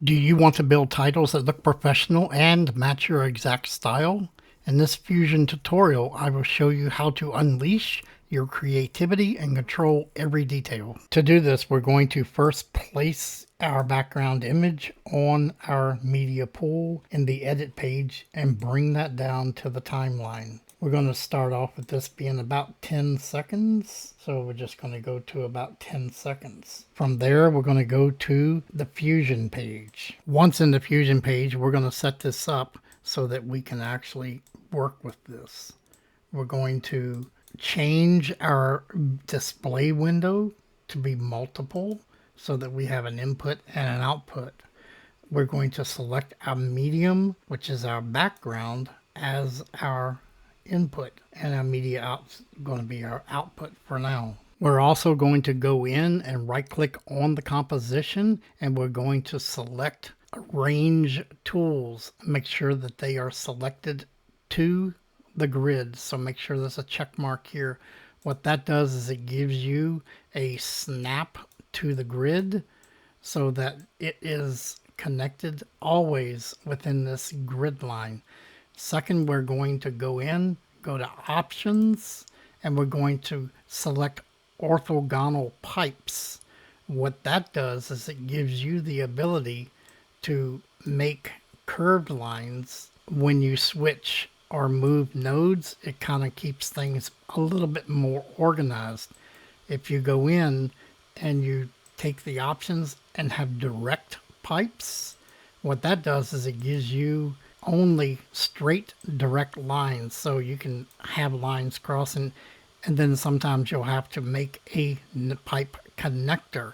Do you want to build titles that look professional and match your exact style? In this Fusion tutorial, I will show you how to unleash your creativity and control every detail. To do this, we're going to first place our background image on our media pool in the edit page and bring that down to the timeline. We're going to start off with this being about 10 seconds. So we're just going to go to about 10 seconds. From there, we're going to go to the Fusion page. Once in the Fusion page, we're going to set this up so that we can actually work with this. We're going to change our display window to be multiple so that we have an input and an output. We're going to select our medium, which is our background, as our input, and our media out's going to be our output for now. We're also going to go in and right click on the composition, and we're going to select arrange tools. Make sure that they are selected to the grid. So make sure there's a check mark here. What that does is it gives you a snap to the grid so that it is connected always within this grid line. Second, we're going to go to options, and we're going to select orthogonal pipes. What that does is it gives you the ability to make curved lines. When you switch or move nodes, it kind of keeps things a little bit more organized. If you go in and you take the options and have direct pipes, what that does is it gives you only straight direct lines, so you can have lines crossing, and then sometimes you'll have to make a pipe connector.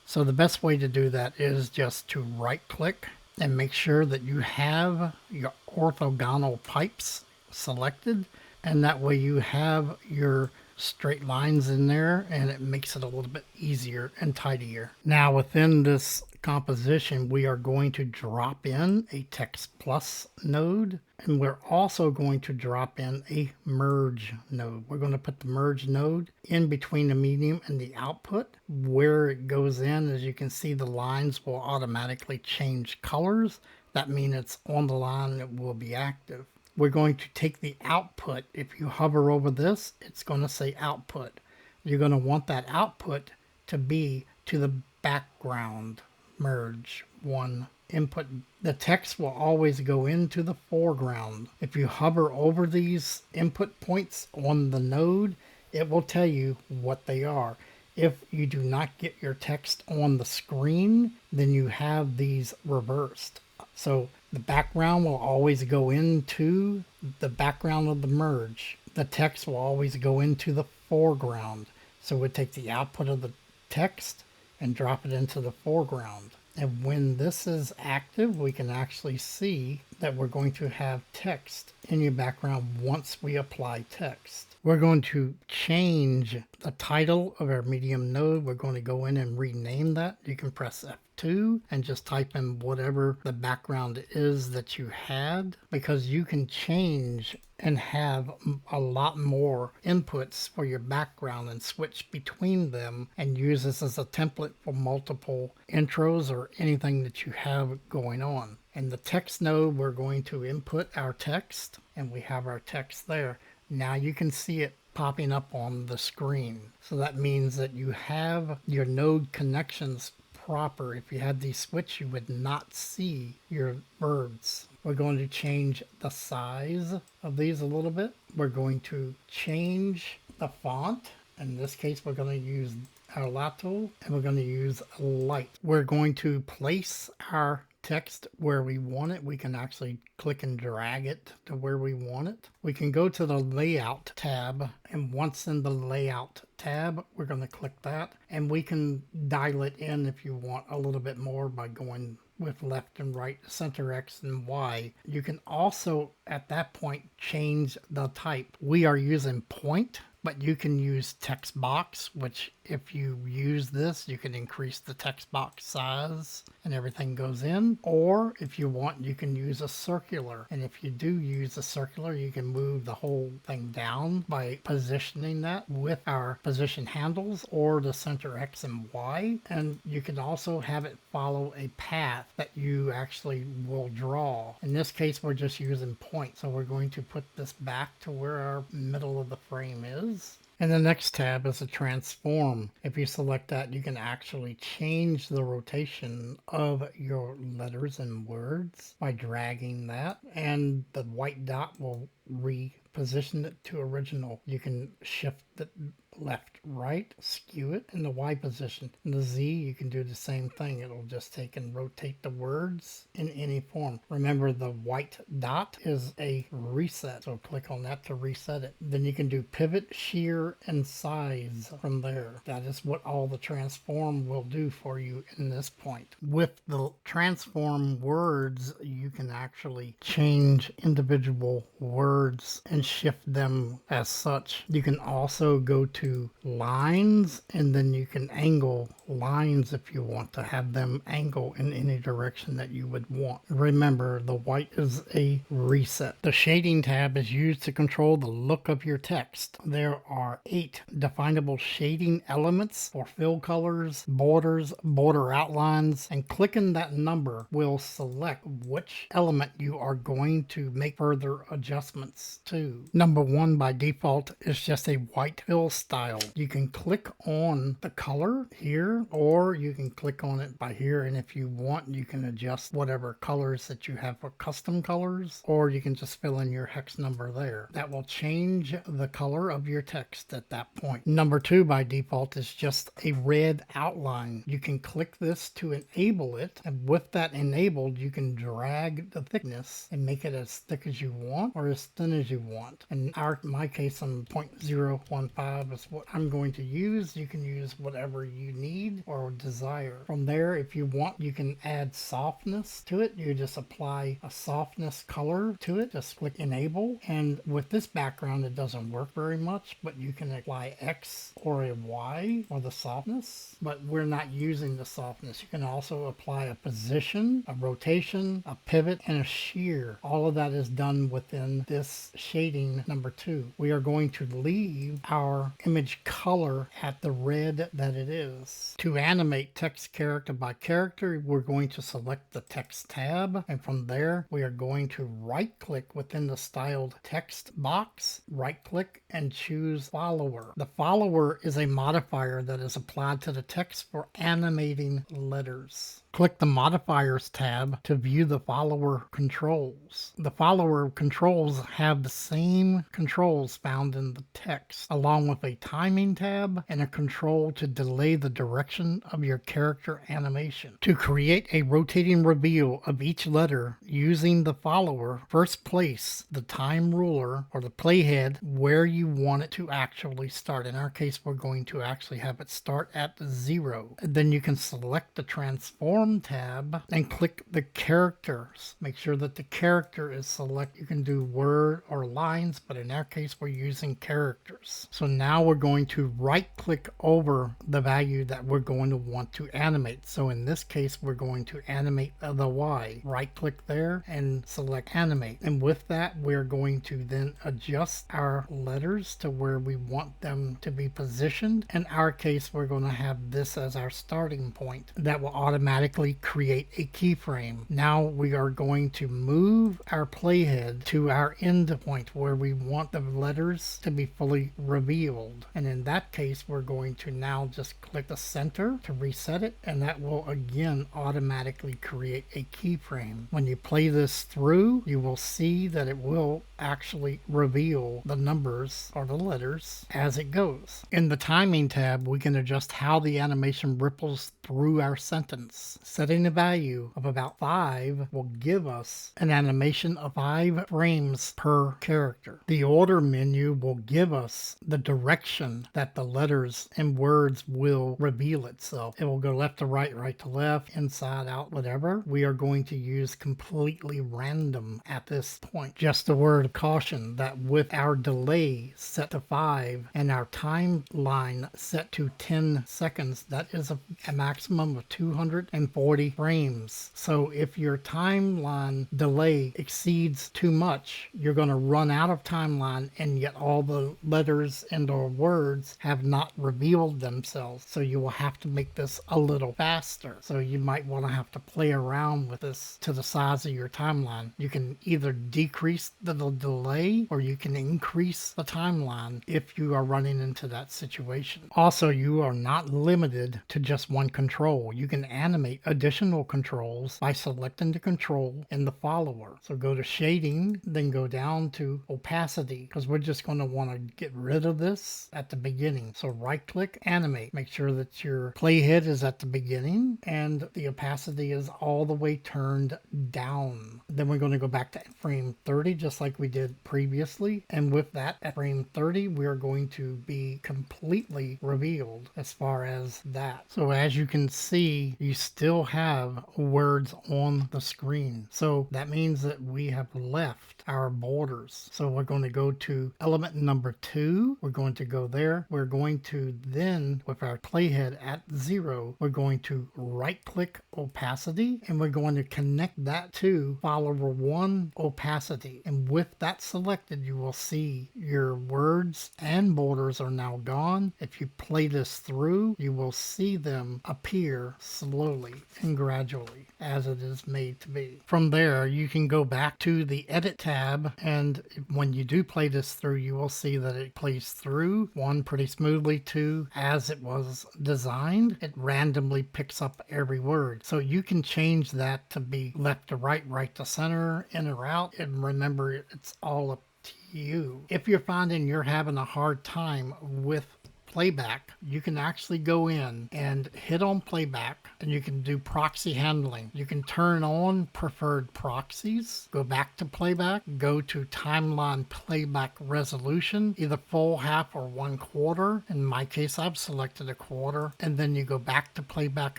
So the best way to do that is just to right click and make sure that you have your orthogonal pipes selected, and that way you have your straight lines in there, and it makes it a little bit easier and tidier. Now within this composition, we are going to drop in a text plus node, and we're also going to drop in a merge node. We're going to put the merge node in between the medium and the output. Where it goes in, as you can see, the lines will automatically change colors. That means it's on the line and it will be active. We're going to take the output. If you hover over this, it's going to say output. You're going to want that output to be to the background merge one input. The text will always go into the foreground. If you hover over these input points on the node, it will tell you what they are. If you do not get your text on the screen, then you have these reversed. So the background will always go into the background of the merge. The text will always go into the foreground. So we take the output of the text and drop it into the foreground. And when this is active, we can actually see that we're going to have text in your background once we apply text. We're going to change the title of our medium node. We're going to go in and rename that. You can press F2 and just type in whatever the background is that you had, because you can change and have a lot more inputs for your background and switch between them and use this as a template for multiple intros or anything that you have going on. In the text node, we're going to input our text, and we have our text there. Now you can see it popping up on the screen. So that means that you have your node connections proper. If you had these switch, you would not see your verbs. We're going to change the size of these a little bit. We're going to change the font. In this case, we're going to use our Lato, and we're going to use light. We're going to place our text where we want it. We can actually click and drag it to where we want it. We can go to the layout tab, and once in the layout tab, we're going to click that, and we can dial it in if you want a little bit more by going with left and right, center X and Y. You can also at that point change the type. We are using point, but you can use text box, which If you use this, you can increase the text box size and everything goes in. Or if you want, you can use a circular. And if you do use a circular, you can move the whole thing down by positioning that with our position handles or the center X and Y. And you can also have it follow a path that you actually will draw. In this case, we're just using points. So we're going to put this back to where our middle of the frame is. And the next tab is a transform. If you select that, you can actually change the rotation of your letters and words by dragging that, and the white dot will reposition it to original. You can shift it left, right, skew it in the Y position. In the Z, you can do the same thing. It'll just take and rotate the words in any form. Remember, the white dot is a reset, so click on that to reset it. Then you can do pivot, shear, and size from there. That is what all the transform will do for you in this point. With the transform words, you can actually change individual words and shift them as such. You can also go to lines, and then you can angle lines if you want to have them angle in any direction that you would want. Remember, the white is a reset. The shading tab is used to control the look of your text. There are 8 definable shading elements for fill colors, borders, border outlines, and clicking that number will select which element you are going to make further adjustments to. Number 1 by default is just a white fill style. You can click on the color here, or you can click on it by here, and if you want, you can adjust whatever colors that you have for custom colors, or you can just fill in your hex number there. That will change the color of your text at that point. Number 2 by default is just a red outline. You can click this to enable it, and with that enabled, you can drag the thickness and make it as thick as you want or as thin as you want. In my case, I'm 0.015 is what I'm going to use. You can use whatever you need or desire. From there, if you want, you can add softness to it. You just apply a softness color to it. Just click enable. And with this background, it doesn't work very much, but you can apply X or a Y for the softness, but we're not using the softness. You can also apply a position, a rotation, a pivot, and a shear. All of that is done within this shading number 2. We are going to leave our image color at the red that it is. To animate text character by character, we're going to select the text tab, and from there we are going to right click within the styled text box, right click, and choose follower. The follower is a modifier that is applied to the text for animating letters. Click the Modifiers tab to view the follower controls. The follower controls have the same controls found in the text, along with a timing tab and a control to delay the direction of your character animation. To create a rotating reveal of each letter using the follower, first place the time ruler or the playhead where you want it to actually start. In our case, we're going to actually have it start at 0. And then you can select the transform tab and click the characters. Make sure that the character is selected. You can do word or lines, but in our case we're using characters. So now we're going to right click over the value that we're going to want to animate. So in this case we're going to animate the Y. Right click there and select animate. And with that we're going to then adjust our letters to where we want them to be positioned. In our case we're going to have this as our starting point. That will automatically create a keyframe. Now we are going to move our playhead to our end point where we want the letters to be fully revealed. And in that case, we're going to now just click the center to reset it, and that will again automatically create a keyframe. When you play this through, you will see that it will actually reveal the numbers or the letters as it goes. In the timing tab, we can adjust how the animation ripples through our sentence. frames. Setting a value of about 5 will give us an animation of 5 frames per character. The order menu will give us the direction that the letters and words will reveal itself. It will go left to right, right to left, inside out, whatever. We are going to use completely random at this point. Just a word of caution that with our delay set to 5 and our timeline set to 10 seconds, that is a maximum of 240 frames. So if your timeline delay exceeds too much, you're going to run out of timeline, and yet all the letters and or words have not revealed themselves. So you will have to make this a little faster. So you might want to have to play around with this to the size of your timeline. You can either decrease the delay or you can increase the timeline if you are running into that situation. Also, you are not limited to just one control. You can animate additional controls by selecting the control in the follower. So go to shading, then go down to opacity, because we're just going to want to get rid of this at the beginning. So right click, animate. Make sure that your playhead is at the beginning and the opacity is all the way turned down. Then we're going to go back to frame 30 just like we did previously. And with that, at frame 30, we are going to be completely revealed as far as that. So as you can see, you still have words on the screen. So that means that we have left our borders. So we're going to go to element number 2. We're going to go there. We're going to then, with our playhead at 0, we're going to right click opacity and we're going to connect that to follower 1 opacity. And with that selected, you will see your words and borders are now gone. If you play this through, you will see them appear slowly and gradually as it is made to be. From there, you can go back to the edit tab, and when you do play this through, you will see that it plays through, 1, pretty smoothly, 2, as it was designed. It randomly picks up every word. So you can change that to be left to right, right to center, in or out, and remember, it's all up to you. If you're finding you're having a hard time with playback, you can actually go in and hit on playback and you can do proxy handling. You can turn on preferred proxies, go back to playback, go to timeline playback resolution, either full, half, or 1/4. In my case, I've selected 1/4. And then you go back to playback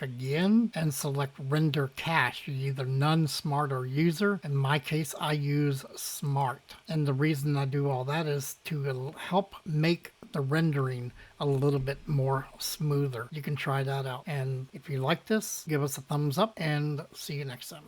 again and select render cache, either none, smart, or user. In my case, I use smart. And the reason I do all that is to help make the rendering a little bit more smoother. You can try that out. And if you like this, give us a thumbs up and see you next time.